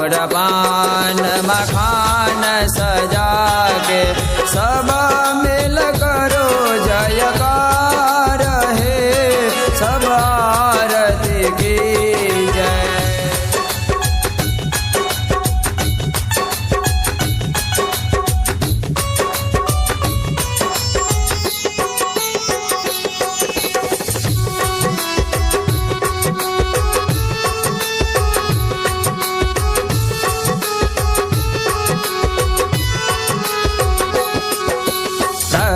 मोर पान मखान सजा के सब मिल करो जयकार है, सब आरती की जय।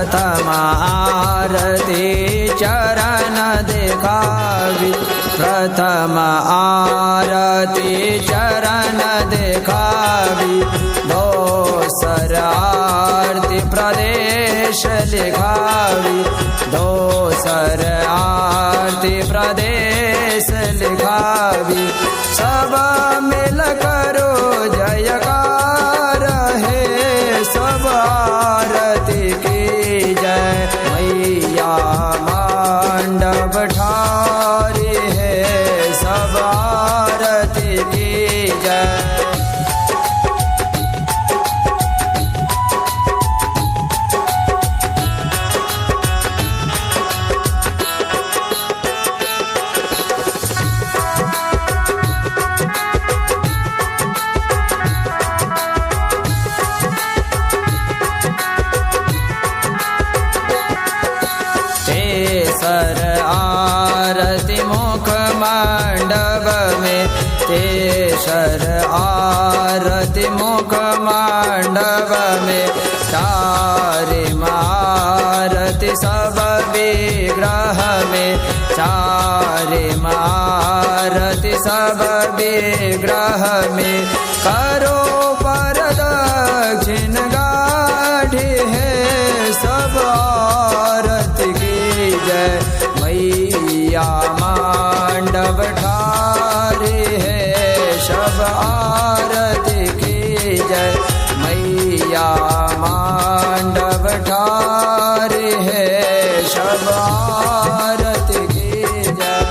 प्रथम आरती चरण दिखावी, प्रथम आरती चरण दिखावी, दोसर आरती प्रदेश लिखावी, दोसर आरती प्रदेश लिखावी, सब मिल करो जयकार है, सब आरती की जय। मैया मंडप ठारी है, सब आरती की जय। तेसर आरती मुख मंडप में, तेसर आरती मुख मंडप में, चारि आरती सब विग्रह में, चारि आरती सब विग्रह में, करो प्रदक्षिण गाढ़ी है, सब आरती की जय। मैया मंडप ठारी है, सब आरती की जय। मैया मंडप ठारी है, सब आरती की जय।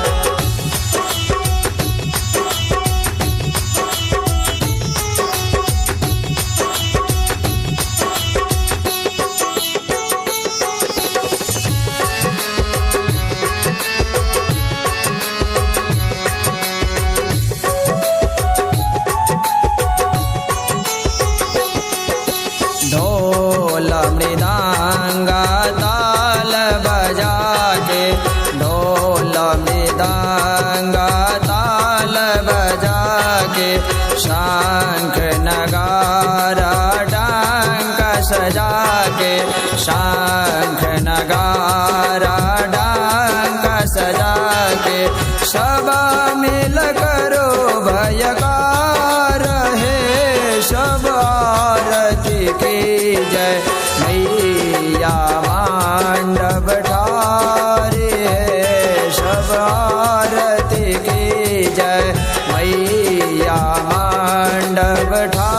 ढोल मृदंग ताल बजा के, ढोल मृदंग ताल बजा के, शंख नगारा डंक सजा के, शंख नगारा डंक सजा के, सब मिल करो भयकार है, सब आरती की जय। मैया मंडप ठारी है, सब आरती की जय। मैया मंडप ठारी